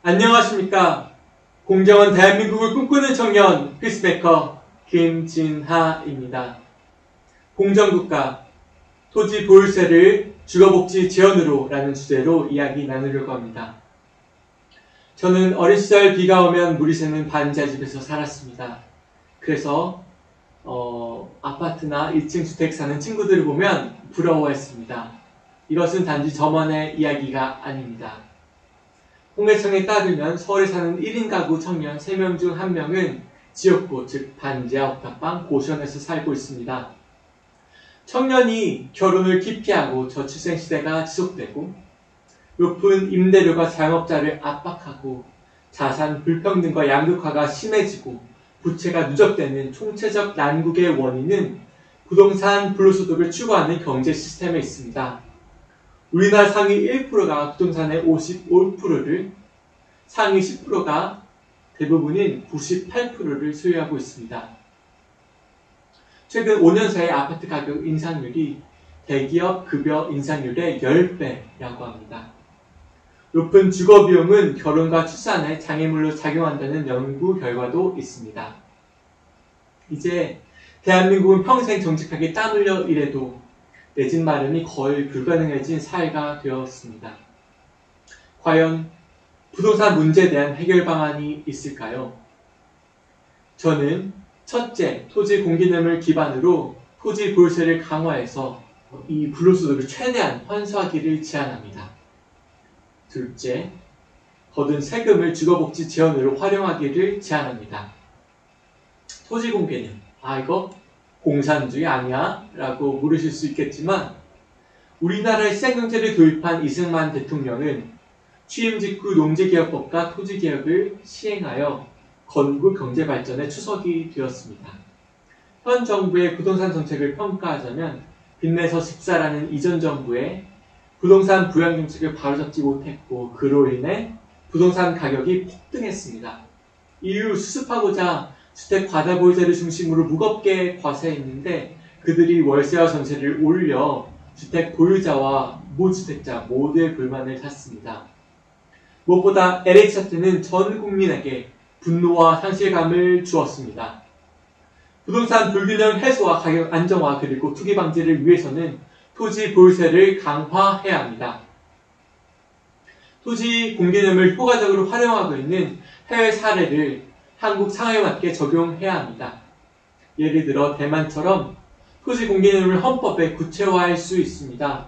안녕하십니까. 공정한 대한민국을 꿈꾸는 청년 피스메이커 김진하입니다. 공정국가, 토지 보유세를 주거복지 지원으로 라는 주제로 이야기 나누려고 합니다. 저는 어린 시절 비가 오면 물이 새는 반지하집에서 살았습니다. 그래서 아파트나 1층 주택 사는 친구들을 보면 부러워했습니다. 이것은 단지 저만의 이야기가 아닙니다. 통계청에 따르면 서울에 사는 1인 가구 청년 3명 중 1명은 지역구, 즉 반지하 옥탑방, 고시원에서 살고 있습니다. 청년이 결혼을 기피하고 저출생 시대가 지속되고 높은 임대료가 자영업자를 압박하고 자산 불평등과 양극화가 심해지고 부채가 누적되는 총체적 난국의 원인은 부동산 불로소득을 추구하는 경제 시스템에 있습니다. 우리나라 상위 1%가 부동산의 55%를, 상위 10%가 대부분인 98%를 소유하고 있습니다. 최근 5년 사이 아파트 가격 인상률이 대기업 급여 인상률의 10배라고 합니다. 높은 주거비용은 결혼과 출산에 장애물로 작용한다는 연구 결과도 있습니다. 이제 대한민국은 평생 정직하게 땀 흘려 일해도 내 집 마련이 거의 불가능해진 사회가 되었습니다. 과연 부동산 문제에 대한 해결 방안이 있을까요? 저는 첫째, 토지 공개념을 기반으로 토지 보유세를 강화해서 이 불로소득을 최대한 환수하기를 제안합니다. 둘째, 거둔 세금을 주거복지 지원으로 활용하기를 제안합니다. 토지 공개념, 이거 공산주의 아니야? 라고 물으실 수 있겠지만 우리나라의 시장경제를 도입한 이승만 대통령은 취임 직후 농지개혁법과 토지개혁을 시행하여 건국 경제발전의 추석이 되었습니다. 현 정부의 부동산 정책을 평가하자면 빚내서 집사라는 이전 정부의 부동산 부양 정책을 바로잡지 못했고 그로 인해 부동산 가격이 폭등했습니다. 이후 수습하고자 주택 과다보유세를 중심으로 무겁게 과세했는데 그들이 월세와 전세를 올려 주택 보유자와 무주택자 모두의 불만을 샀습니다. 무엇보다 LH 사태는 전 국민에게 분노와 상실감을 주었습니다. 부동산 불균형 해소와 가격 안정화 그리고 투기 방지를 위해서는 토지 보유세를 강화해야 합니다. 토지 공개념을 효과적으로 활용하고 있는 해외 사례를 한국 상황에 맞게 적용해야 합니다. 예를 들어 대만처럼 토지 공개념을 헌법에 구체화할 수 있습니다.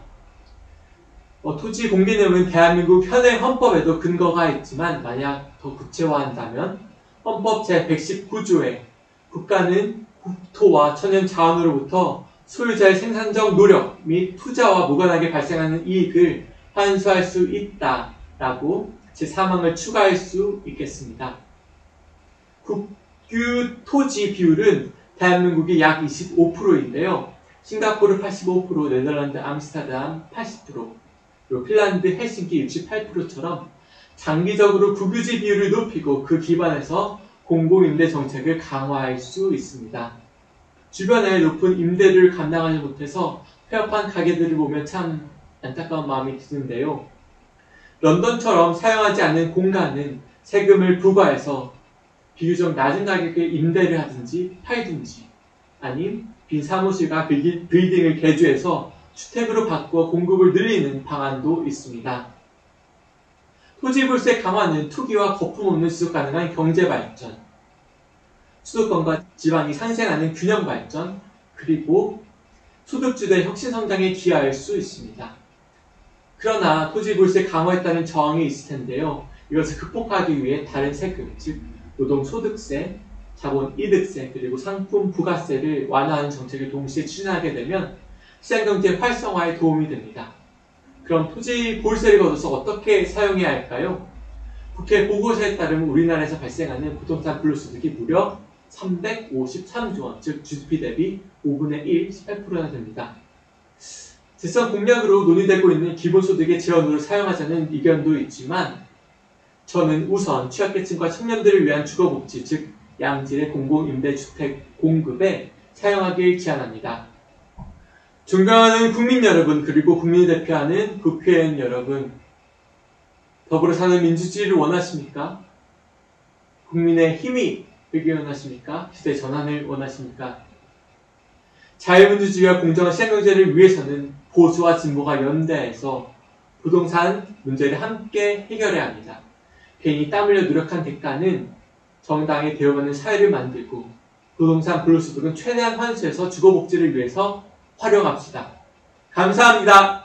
토지 공개념은 대한민국 현행 헌법에도 근거가 있지만 만약 더 구체화한다면 헌법 제119조에 국가는 국토와 천연 자원으로부터 소유자의 생산적 노력 및 투자와 무관하게 발생하는 이익을 환수할 수 있다라고 제3항을 추가할 수 있겠습니다. 국유 토지 비율은 대한민국이 약 25%인데요. 싱가포르 85%, 네덜란드 암스테르담 80%, 그리고 핀란드 헬싱키 68%처럼 장기적으로 국유지 비율을 높이고 그 기반에서 공공임대 정책을 강화할 수 있습니다. 주변에 높은 임대료를 감당하지 못해서 폐업한 가게들을 보면 참 안타까운 마음이 드는데요. 런던처럼 사용하지 않는 공간은 세금을 부과해서 비교적 낮은 가격에 임대를 하든지 팔든지 아님 빈 사무실과 빌딩을 개조해서 주택으로 바꾸어 공급을 늘리는 방안도 있습니다. 토지보유세 강화는 투기와 거품 없는 지속 가능한 경제발전, 수도권과 지방이 상생하는 균형 발전, 그리고 소득주도의 혁신성장에 기여할 수 있습니다. 그러나 토지보유세 강화에 따른 저항이 있을 텐데요. 이것을 극복하기 위해 다른 세금, 즉 노동소득세, 자본이득세, 그리고 상품 부가세를 완화하는 정책을 동시에 추진하게 되면 시장경제 활성화에 도움이 됩니다. 그럼 토지 보유세를 걷어서 어떻게 사용해야 할까요? 국회 보고서에 따르면 우리나라에서 발생하는 부동산 불로소득이 무려 353조 원, 즉 GDP 대비 5분의 1, 18%나 됩니다. 재정 공약으로 논의되고 있는 기본소득의 지원으로 사용하자는 의견도 있지만 저는 우선 취약계층과 청년들을 위한 주거복지, 즉 양질의 공공임대주택 공급에 사용하길 제안합니다. 존경하는 국민 여러분, 그리고 국민을 대표하는 국회의원 여러분, 더불어 사는 민주주의를 원하십니까? 국민의 힘이 되길 원하십니까? 시대 전환을 원하십니까? 자유민주주의와 공정한 시장경제를 위해서는 보수와 진보가 연대해서 부동산 문제를 함께 해결해야 합니다. 괜히 땀 흘려 노력한 대가는 정당에 대여받는 사회를 만들고 부동산 불로소득은 최대한 환수해서 주거복지를 위해서 활용합시다. 감사합니다.